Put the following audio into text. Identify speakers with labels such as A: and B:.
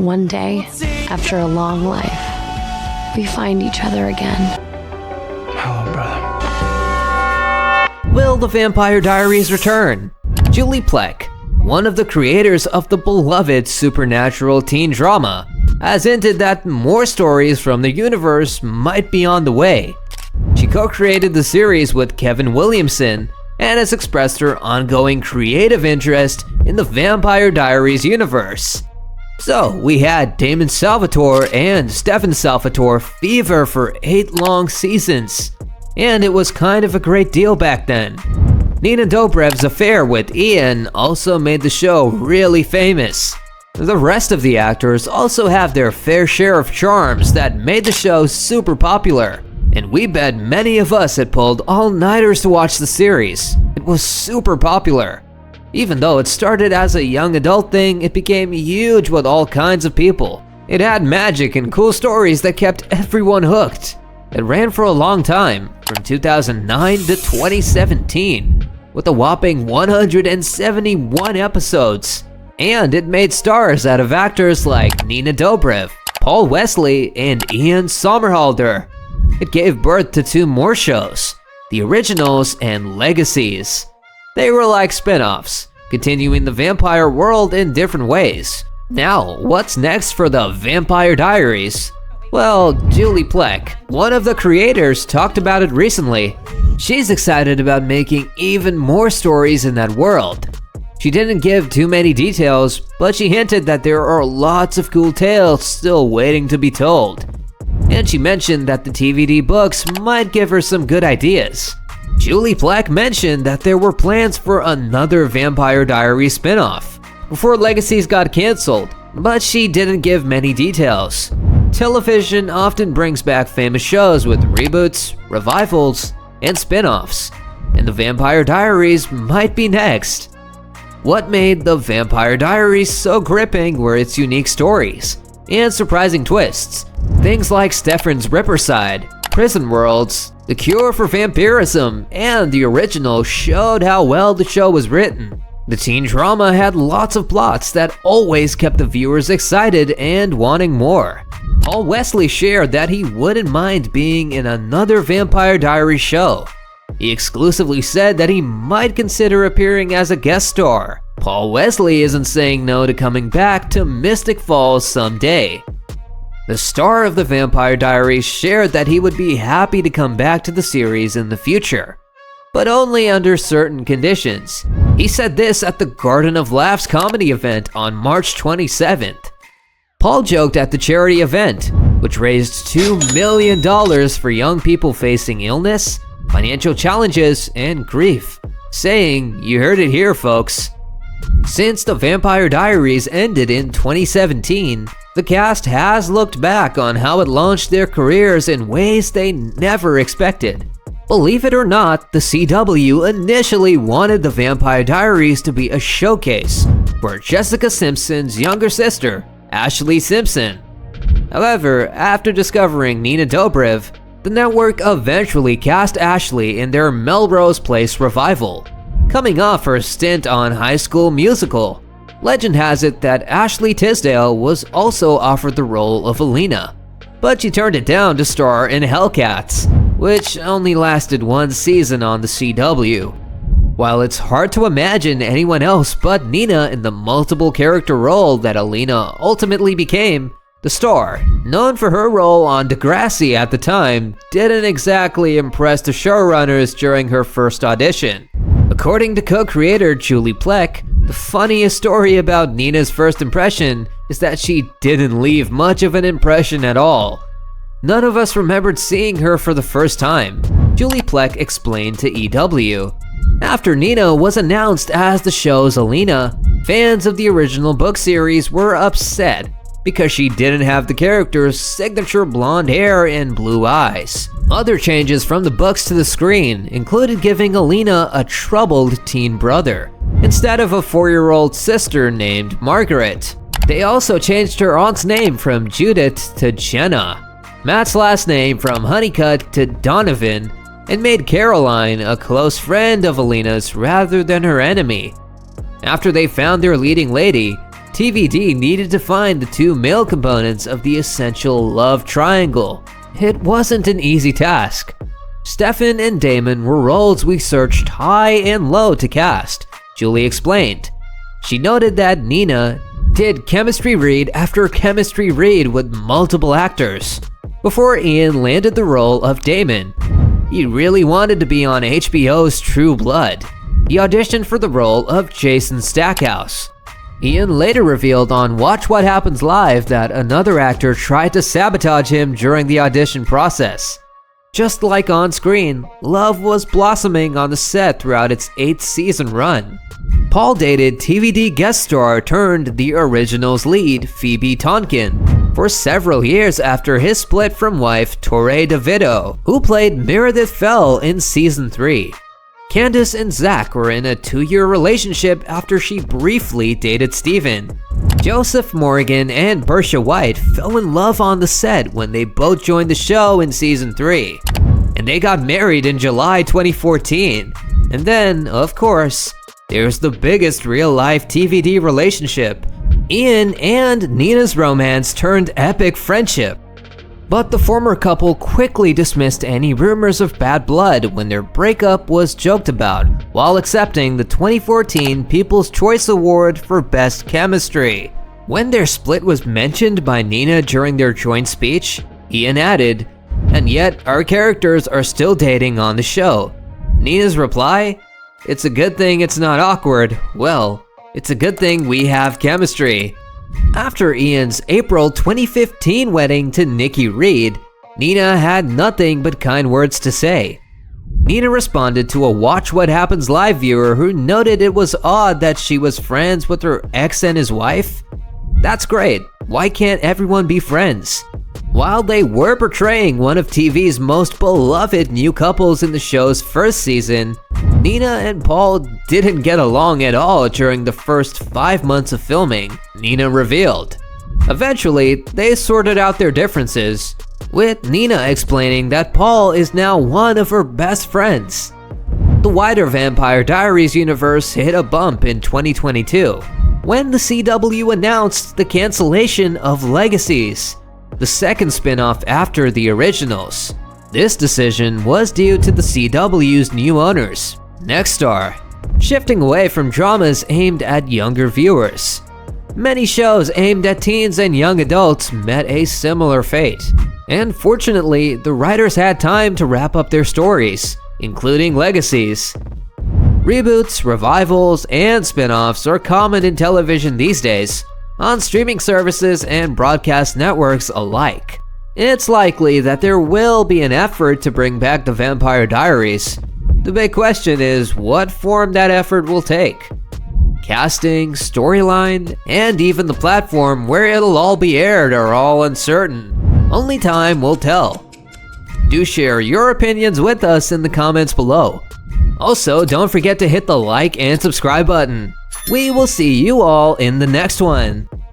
A: One day, after a long life, we find each other again.
B: Hello, brother.
C: Will the Vampire Diaries return? Julie Plec, one of the creators of the beloved supernatural teen drama, has hinted that more stories from the universe might be on the way. She co-created the series with Kevin Williamson and has expressed her ongoing creative interest in the Vampire Diaries universe. So, we had Damon Salvatore and Stefan Salvatore fever for 8 long seasons, and it was kind of a great deal back then. Nina Dobrev's affair with Ian also made the show really famous. The rest of the actors also have their fair share of charms that made the show super popular, and we bet many of us had pulled all-nighters to watch the series. It was super popular. Even though it started as a young adult thing, it became huge with all kinds of people. It had magic and cool stories that kept everyone hooked. It ran for a long time, from 2009 to 2017, with a whopping 171 episodes. And it made stars out of actors like Nina Dobrev, Paul Wesley, and Ian Somerhalder. It gave birth to 2 more shows, The Originals and Legacies. They were like spin-offs, continuing the vampire world in different ways. Now, what's next for the Vampire Diaries? Well, Julie Plec, one of the creators, talked about it recently. She's excited about making even more stories in that world. She didn't give too many details, but she hinted that there are lots of cool tales still waiting to be told. And she mentioned that the TVD books might give her some good ideas. Julie Plec mentioned that there were plans for another Vampire Diaries spin-off before Legacies got cancelled, but she didn't give many details. Television often brings back famous shows with reboots, revivals, and spin-offs, and the Vampire Diaries might be next. What made the Vampire Diaries so gripping were its unique stories and surprising twists. Things like Stefan's Ripperside, Prison Worlds, The Cure for Vampirism, and The Original showed how well the show was written. The teen drama had lots of plots that always kept the viewers excited and wanting more. Paul Wesley shared that he wouldn't mind being in another Vampire Diaries show. He exclusively said that he might consider appearing as a guest star. Paul Wesley isn't saying no to coming back to Mystic Falls someday. The star of the Vampire Diaries shared that he would be happy to come back to the series in the future, but only under certain conditions. He said this at the Garden of Laughs comedy event on March 27th. Paul joked at the charity event, which raised $2 million for young people facing illness, financial challenges, and grief, saying, "You heard it here, folks." Since the Vampire Diaries ended in 2017, the cast has looked back on how it launched their careers in ways they never expected. Believe it or not, the CW initially wanted the Vampire Diaries to be a showcase for Jessica Simpson's younger sister, Ashley Simpson. However, after discovering Nina Dobrev, the network eventually cast Ashley in their Melrose Place revival. Coming off her stint on High School Musical, legend has it that Ashley Tisdale was also offered the role of Alina, but she turned it down to star in Hellcats, which only lasted 1 season on the CW. While it's hard to imagine anyone else but Nina in the multiple character role that Alina ultimately became, the star, known for her role on Degrassi at the time, didn't exactly impress the showrunners during her first audition. According to co-creator Julie Plec, the funniest story about Nina's first impression is that she didn't leave much of an impression at all. None of us remembered seeing her for the first time, Julie Plec explained to EW. After Nina was announced as the show's Alina, fans of the original book series were upset because she didn't have the character's signature blonde hair and blue eyes. Other changes from the books to the screen included giving Alina a troubled teen brother, instead of a 4-year-old sister named Margaret. They also changed her aunt's name from Judith to Jenna, Matt's last name from Honeycutt to Donovan, and made Caroline a close friend of Alina's rather than her enemy. After they found their leading lady, TVD needed to find the two male components of the essential love triangle. It wasn't an easy task. Stefan and Damon were roles we searched high and low to cast, Julie explained. She noted that Nina did chemistry read after chemistry read with multiple actors before Ian landed the role of Damon. He really wanted to be on HBO's True Blood. He auditioned for the role of Jason Stackhouse. Ian later revealed on Watch What Happens Live that another actor tried to sabotage him during the audition process. Just like on screen, love was blossoming on the set throughout its 8th season run. Paul dated TVD guest star turned the original's lead, Phoebe Tonkin, for several years after his split from wife Torre DeVito, who played Meredith Fell in season 3. Candace and Zach were in a 2-year relationship after she briefly dated Steven. Joseph Morgan and Bersha White fell in love on the set when they both joined the show in season 3. And they got married in July 2014. And then, of course, there's the biggest real-life TVD relationship. Ian and Nina's romance turned epic friendship. But the former couple quickly dismissed any rumors of bad blood when their breakup was joked about, while accepting the 2014 People's Choice Award for Best Chemistry. When their split was mentioned by Nina during their joint speech, Ian added, "And yet our characters are still dating on the show." Nina's reply, "It's a good thing it's not awkward. Well, it's a good thing we have chemistry." After Ian's April 2015 wedding to Nikki Reed, Nina had nothing but kind words to say. Nina responded to a Watch What Happens Live viewer who noted it was odd that she was friends with her ex and his wife. That's great. Why can't everyone be friends? While they were portraying one of TV's most beloved new couples in the show's first season, Nina and Paul didn't get along at all during the first 5 months of filming, Nina revealed. Eventually, they sorted out their differences, with Nina explaining that Paul is now one of her best friends. The wider Vampire Diaries universe hit a bump in 2022, when the CW announced the cancellation of Legacies, the second spin-off after the originals. This decision was due to the CW's new owners, Nexstar, shifting away from dramas aimed at younger viewers. Many shows aimed at teens and young adults met a similar fate, and fortunately, the writers had time to wrap up their stories, including Legacies. Reboots, revivals, and spin-offs are common in television these days, on streaming services and broadcast networks alike. It's likely that there will be an effort to bring back the Vampire Diaries. The big question is what form that effort will take. Casting, storyline, and even the platform where it'll all be aired are all uncertain. Only time will tell. Do share your opinions with us in the comments below. Also, don't forget to hit the like and subscribe button. We will see you all in the next one.